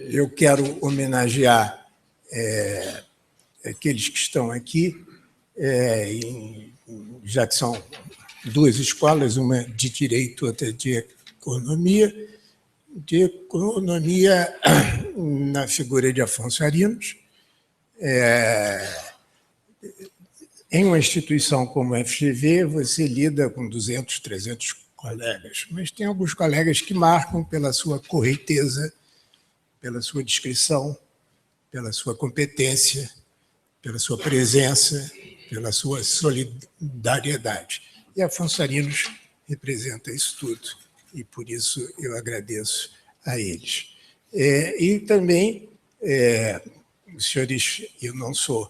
eu quero homenagear aqueles que estão aqui, já que são duas escolas, uma de Direito, outra de Economia na figura de Afonso Arinos. Em uma instituição como a FGV, você lida com 200, 300 colegas, mas tem alguns colegas que marcam pela sua correteza, pela sua discrição, pela sua competência, pela sua presença, pela sua solidariedade. E Afonso Arinos representa isso tudo, e por isso eu agradeço a eles. E também, os senhores, eu não sou,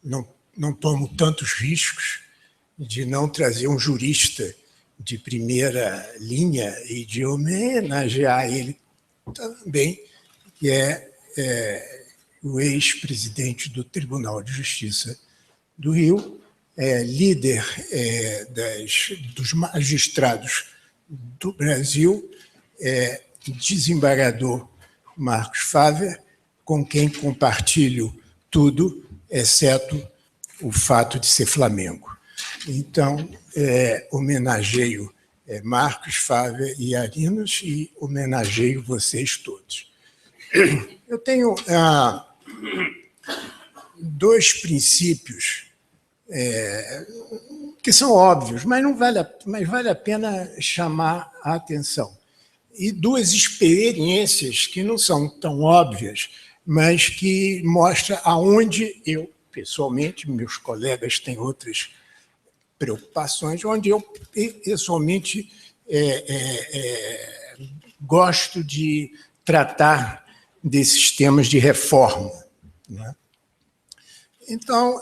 não tomo tantos riscos de não trazer um jurista de primeira linha e de homenagear ele também, que é o ex-presidente do Tribunal de Justiça do Rio, líder dos magistrados do Brasil, desembargador Marcos Fávero, com quem compartilho tudo, exceto o fato de ser Flamengo. Então, homenageio Marcos, Fávero e Arinos e homenageio vocês todos. Eu tenho dois princípios que são óbvios, mas vale a pena chamar a atenção. E duas experiências que não são tão óbvias, mas que mostram aonde eu, pessoalmente, meus colegas têm outras preocupações, onde eu, pessoalmente, gosto de tratar desses temas de reforma, né? Então,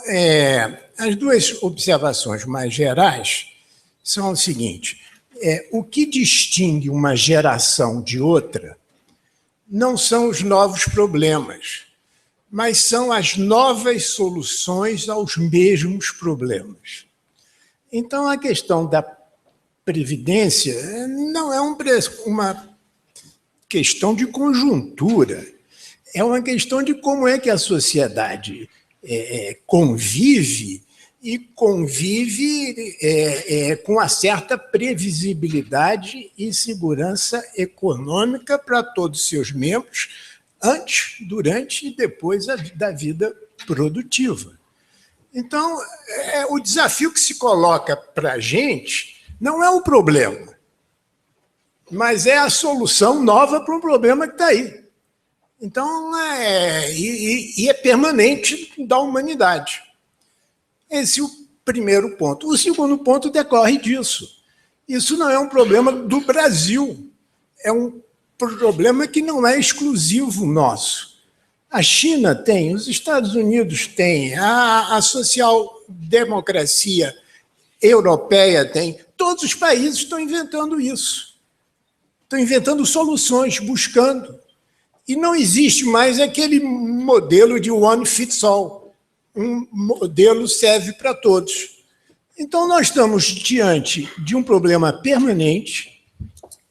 as duas observações mais gerais são o seguinte: o que distingue uma geração de outra não são os novos problemas, mas são as novas soluções aos mesmos problemas. Então, a questão da Previdência não é uma questão de conjuntura, é uma questão de como é que a sociedade convive, e convive com uma certa previsibilidade e segurança econômica para todos os seus membros, antes, durante e depois da vida produtiva. Então, o desafio que se coloca para a gente não é um problema, mas é a solução nova para um problema que está aí. Então, é permanente da humanidade. Esse é o primeiro ponto. O segundo ponto decorre disso. Isso não é um problema do Brasil, é um problema que não é exclusivo nosso. A China tem, os Estados Unidos têm, a social-democracia europeia tem, todos os países estão inventando isso. Estão inventando soluções, buscando. E não existe mais aquele modelo de one fits all. Um modelo serve para todos. Então, nós estamos diante de um problema permanente,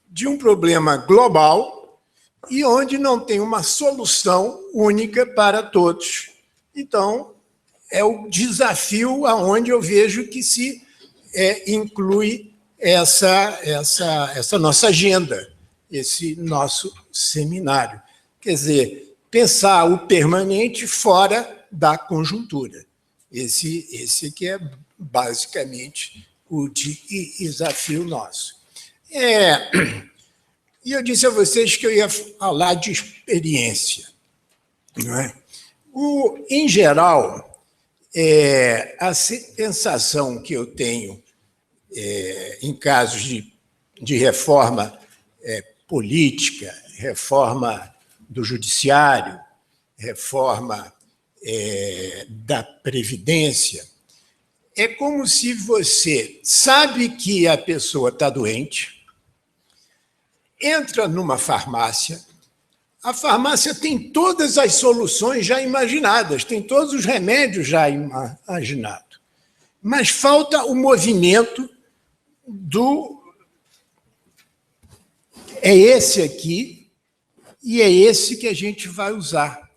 de um problema global, e onde não tem uma solução única para todos. Então, é o desafio aonde eu vejo que se inclui essa nossa agenda, esse nosso seminário. Quer dizer, pensar o permanente fora da conjuntura. Esse que é basicamente o desafio nosso. E eu disse a vocês que eu ia falar de experiência, não é? Em geral, a sensação que eu tenho em casos de reforma política, reforma do judiciário, reforma da Previdência, é como se você sabe que a pessoa está doente, entra numa farmácia, a farmácia tem todas as soluções já imaginadas, tem todos os remédios já imaginados, mas falta o movimento é esse aqui, e é esse que a gente vai usar.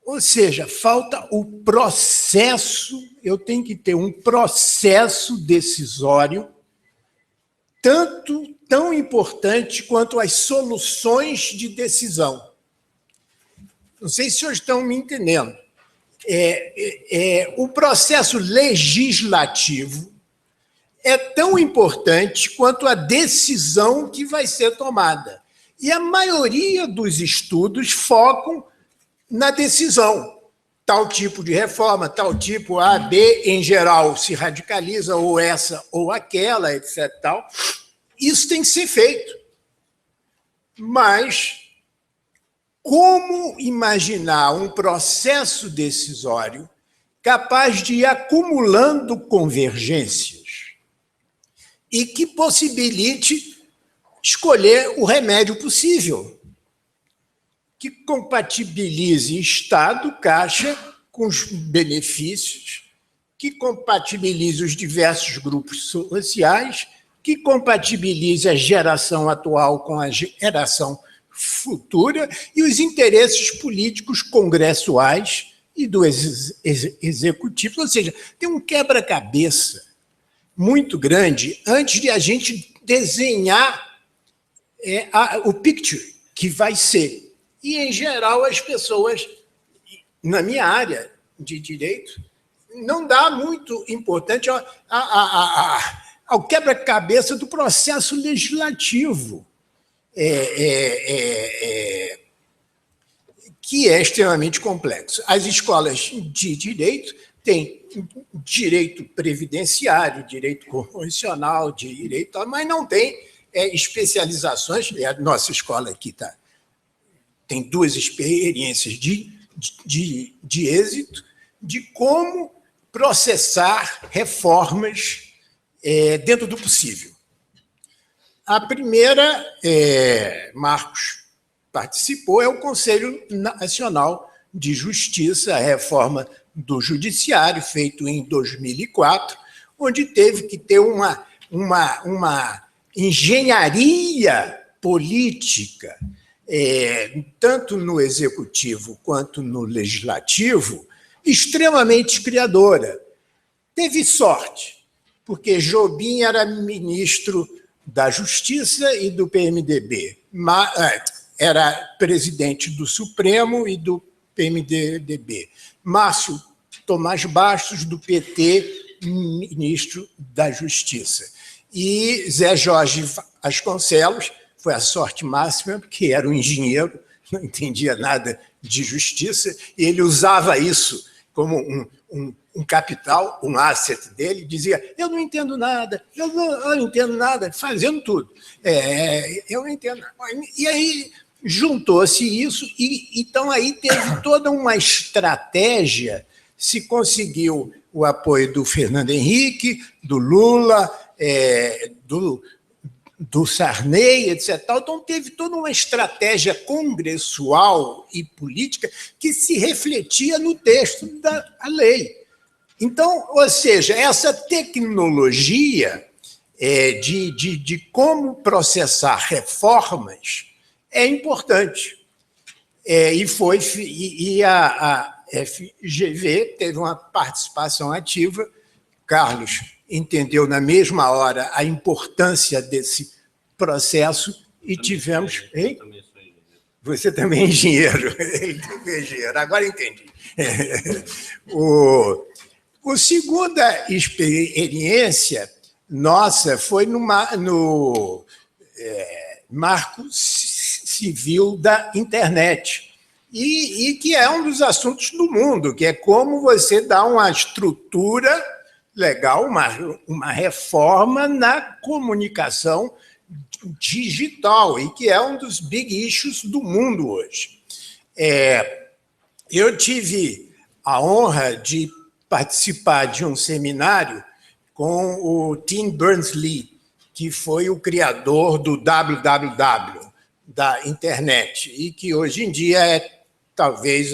Ou seja, falta o processo, eu tenho que ter um processo decisório tão importante quanto as soluções de decisão. Não sei se vocês estão me entendendo. O processo legislativo é tão importante quanto a decisão que vai ser tomada. E a maioria dos estudos focam na decisão. Tal tipo de reforma, tal tipo A, B, em geral, se radicaliza, ou essa ou aquela, etc. Tal. Isso tem que ser feito. Mas como imaginar um processo decisório capaz de ir acumulando convergências e que possibilite escolher o remédio possível, que compatibilize Estado, Caixa, com os benefícios, que compatibilize os diversos grupos sociais, que compatibilize a geração atual com a geração futura e os interesses políticos congressuais e do executivo. Ou seja, tem um quebra-cabeça muito grande antes de a gente desenhar o picture que vai ser. E, em geral, as pessoas, na minha área de direito, não dá muito importante ao quebra-cabeça do processo legislativo, que é extremamente complexo. As escolas de direito têm direito previdenciário, direito constitucional, direito, mas não tem especializações. A nossa escola aqui tem 2 experiências de êxito de como processar reformas dentro do possível. A primeira, Marcos participou, é o Conselho Nacional de Justiça, a reforma do Judiciário, feito em 2004, onde teve que ter uma engenharia política, tanto no Executivo quanto no Legislativo, extremamente criadora. Teve sorte, porque Jobim era ministro da Justiça e do PMDB, era presidente do Supremo e do PMDB. Márcio Tomás Bastos, do PT, ministro da Justiça. E Zé Jorge Vasconcelos, foi a sorte máxima, porque era um engenheiro, não entendia nada de justiça, e ele usava isso como um capital, um asset dele, dizia, eu não entendo nada, eu não entendo nada, fazendo tudo. Eu não entendo. E aí juntou-se isso, e então aí teve toda uma estratégia, se conseguiu o apoio do Fernando Henrique, do Lula, do Sarney, etc. Então, teve toda uma estratégia congressual e política que se refletia no texto da lei. Então, ou seja, essa tecnologia de como processar reformas é importante. E a FGV teve uma participação ativa. Carlos entendeu na mesma hora a importância desse processo e tivemos... Hein? Você também é engenheiro. Ele também é engenheiro. Agora entendi. A segunda experiência nossa foi no Marco Civil da Internet, e que é um dos assuntos do mundo, que é como você dá uma estrutura legal, uma reforma na comunicação digital, e que é um dos big issues do mundo hoje. Eu tive a honra de participar de um seminário com o Tim Berners-Lee, que foi o criador do www, da internet, e que hoje em dia é talvez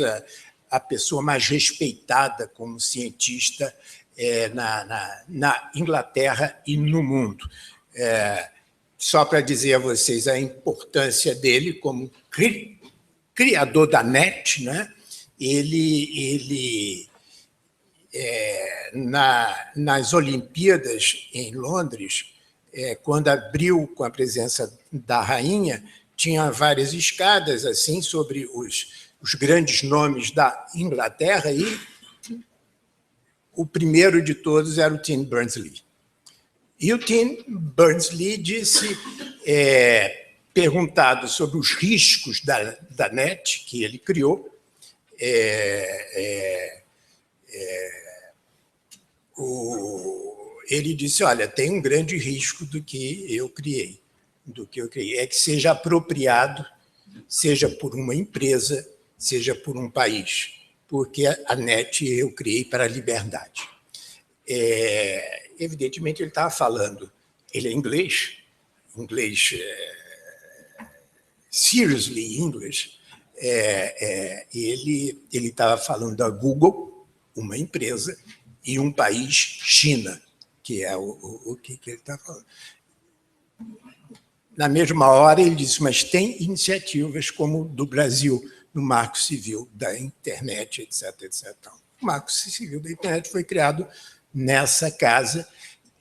a pessoa mais respeitada como cientista na Inglaterra e no mundo. só para dizer a vocês a importância dele como criador da NET, né? Ele nas Olimpíadas em Londres, quando abriu com a presença da rainha, tinha várias escadas assim sobre os grandes nomes da Inglaterra, e o primeiro de todos era o Tim Berners-Lee. E o Tim Berners-Lee disse, perguntado sobre os riscos da NET, que ele criou, ele disse, olha, tem um grande risco do que eu criei, é que seja apropriado, seja por uma empresa, seja por um país, porque a NET eu criei para a liberdade. Evidentemente, ele estava falando, ele é inglês seriously English, ele estava falando da Google, uma empresa, e um país, China, que é o que ele está falando. Na mesma hora, ele disse, mas tem iniciativas como do Brasil, no Marco Civil da Internet, etc. etc. O Marco Civil da Internet foi criado nessa casa,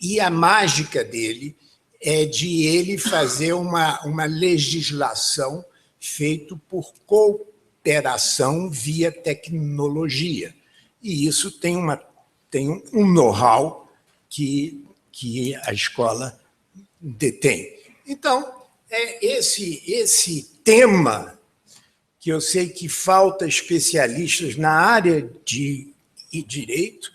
e a mágica dele é de ele fazer uma legislação feita por cooperação via tecnologia. E isso tem um know-how que a escola detém. Então, esse tema, que eu sei que falta especialistas na área de direito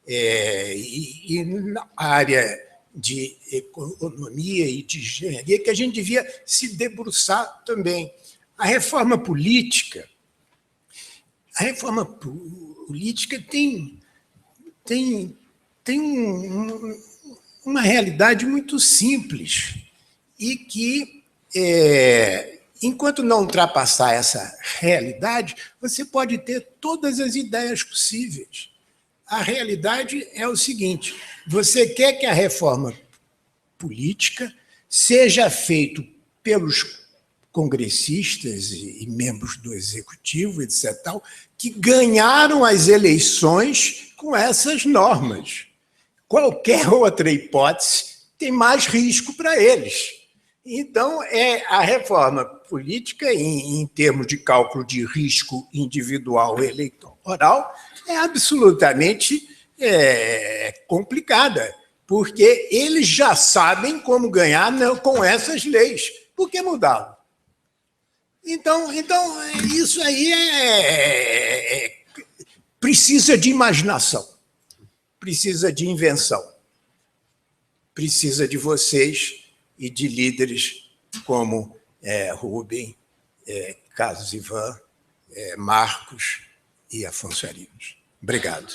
e na área de economia e de engenharia, que a gente devia se debruçar também. A reforma política tem uma realidade muito simples e que, enquanto não ultrapassar essa realidade, você pode ter todas as ideias possíveis. A realidade é o seguinte, você quer que a reforma política seja feita pelos congressistas e membros do executivo, etc., que ganharam as eleições com essas normas. Qualquer outra hipótese tem mais risco para eles. Então, a reforma política, em termos de cálculo de risco individual eleitoral, é absolutamente complicada, porque eles já sabem como ganhar com essas leis. Por que mudá-lo? Então, isso aí precisa de imaginação, precisa de invenção, precisa de vocês e de líderes como Rubem, Carlos Ivan, Marcos e Afonso Arinos. Obrigado.